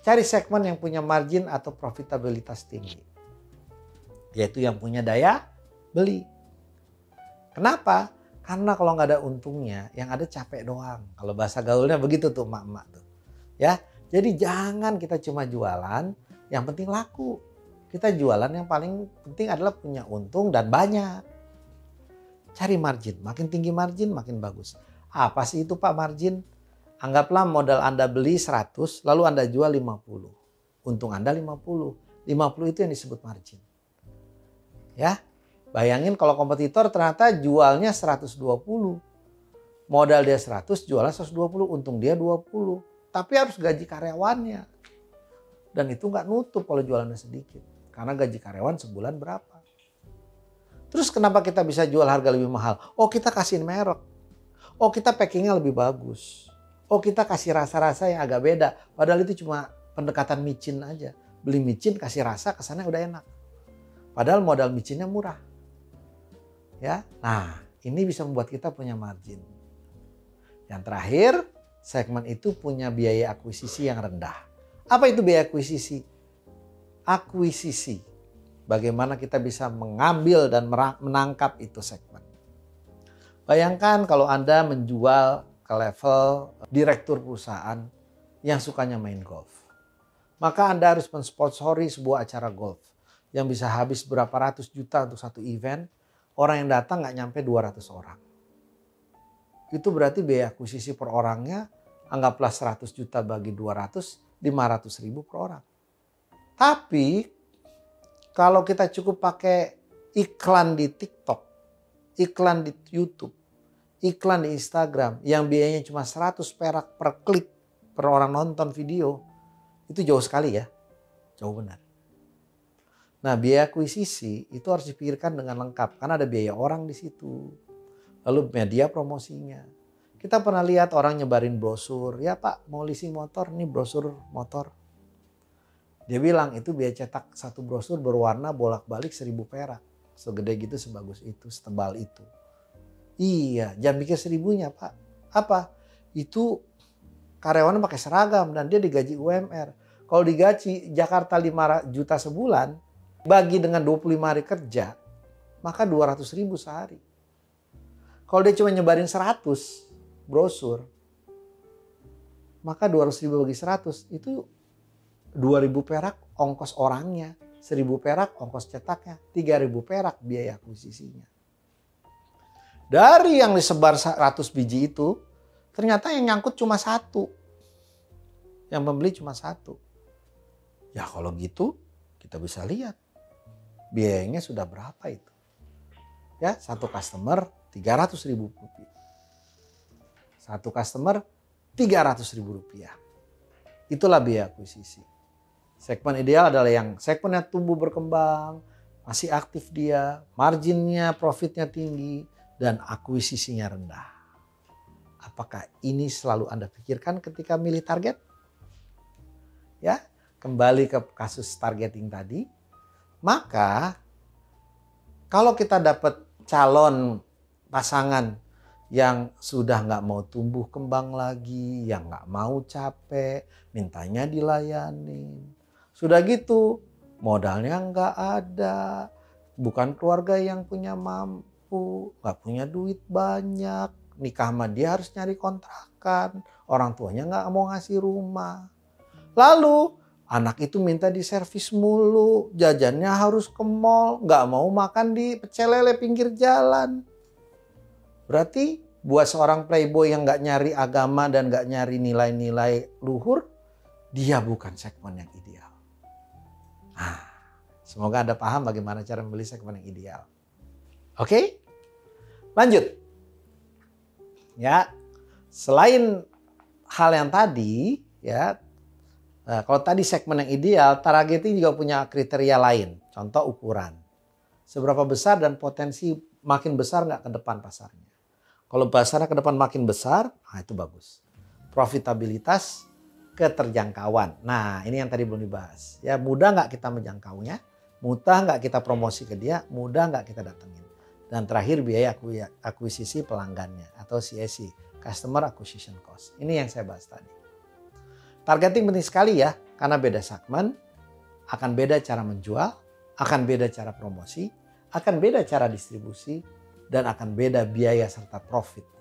cari segmen yang punya margin atau profitabilitas tinggi. Yaitu yang punya daya beli. Kenapa? Karena kalau nggak ada untungnya, yang ada capek doang. Kalau bahasa gaulnya begitu tuh emak-emak tuh. Ya, jadi jangan kita cuma jualan, yang penting laku. Kita jualan yang paling penting adalah punya untung dan banyak. Cari margin, makin tinggi margin makin bagus. Apa sih itu Pak margin? Anggaplah modal Anda beli 100, lalu Anda jual 50. Untung Anda 50. 50 itu yang disebut margin. Ya. Bayangin kalau kompetitor ternyata jualnya 120. Modal dia 100, jualnya 120, untung dia 20. Tapi harus gaji karyawannya. Dan itu nggak nutup kalau jualannya sedikit. Karena gaji karyawan sebulan berapa. Terus kenapa kita bisa jual harga lebih mahal? Oh kita kasih merek. Oh kita packingnya lebih bagus. Oh kita kasih rasa-rasa yang agak beda. Padahal itu cuma pendekatan micin aja. Beli micin kasih rasa kesannya udah enak. Padahal modal micinnya murah. Ya, nah ini bisa membuat kita punya margin. Yang terakhir, segmen itu punya biaya akuisisi yang rendah. Apa itu biaya akuisisi? Akuisisi. Bagaimana kita bisa mengambil dan menangkap itu segmen. Bayangkan kalau Anda menjual ke level direktur perusahaan yang sukanya main golf. Maka Anda harus mensponsori sebuah acara golf yang bisa habis berapa ratus juta untuk satu event. Orang yang datang nggak nyampe 200 orang. Itu berarti biaya akuisisi per orangnya anggaplah 100 juta bagi 200, 500 ribu per orang. Tapi kalau kita cukup pakai iklan di TikTok, iklan di YouTube, iklan di Instagram yang biayanya cuma 100 perak per klik per orang nonton video, itu jauh sekali ya, jauh benar. Nah biaya akuisisi itu harus dipikirkan dengan lengkap karena ada biaya orang di situ. Lalu media promosinya. Kita pernah lihat orang nyebarin brosur, ya Pak mau leasing motor, ini brosur motor. Dia bilang itu biaya cetak satu brosur berwarna bolak-balik 1000 perak. Segede gitu, sebagus itu, setebal itu. Iya, jangan mikir 1000-nya Pak. Apa? Itu karyawannya pakai seragam dan dia digaji UMR. Kalau digaji Jakarta 5 juta sebulan, bagi dengan 25 hari kerja, maka 200 ribu sehari. Kalau dia cuma nyebarin 100 brosur, maka 200 ribu bagi 100 itu 2000 perak ongkos orangnya, 1000 perak ongkos cetaknya, 3000 perak biaya akuisisinya. Dari yang disebar 100 biji itu, ternyata yang nyangkut cuma 1. Yang membeli cuma 1. Ya kalau gitu kita bisa lihat biayanya sudah berapa itu. Ya, satu customer 300 ribu rupiah. Satu customer 300 ribu rupiah. Itulah biaya akuisisi. Segmen ideal adalah yang segmennya tumbuh berkembang, masih aktif dia, marginnya, profitnya tinggi, dan akuisisinya rendah. Apakah ini selalu Anda pikirkan ketika milih target? Ya, kembali ke kasus targeting tadi. Maka kalau kita dapat calon pasangan yang sudah nggak mau tumbuh kembang lagi, yang nggak mau capek, mintanya dilayanin. Sudah gitu modalnya nggak ada, bukan keluarga yang punya mampu, nggak punya duit banyak, nikah sama dia harus nyari kontrakan, orang tuanya nggak mau ngasih rumah. Lalu anak itu minta diservis mulu, jajannya harus ke mall, nggak mau makan di pecel lele pinggir jalan. Berarti buat seorang playboy yang nggak nyari agama dan nggak nyari nilai-nilai luhur, dia bukan segmen yang ideal. Nah, semoga Anda paham bagaimana cara membeli segmen yang ideal. Oke? Lanjut. Ya, selain hal yang tadi, ya. Nah, kalau tadi segmen yang ideal, targeting juga punya kriteria lain. Contoh ukuran. Seberapa besar dan potensi makin besar nggak ke depan pasarnya. Kalau pasarnya ke depan makin besar, nah itu bagus. Profitabilitas, keterjangkauan. Nah ini yang tadi belum dibahas. Ya mudah nggak kita menjangkaunya, mudah nggak kita promosi ke dia, mudah nggak kita datengin. Dan terakhir biaya akuisisi pelanggannya atau CAC, Customer Acquisition Cost. Ini yang saya bahas tadi. Targeting penting sekali ya. Karena beda segmen, akan beda cara menjual, akan beda cara promosi, akan beda cara distribusi, dan akan beda biaya serta profit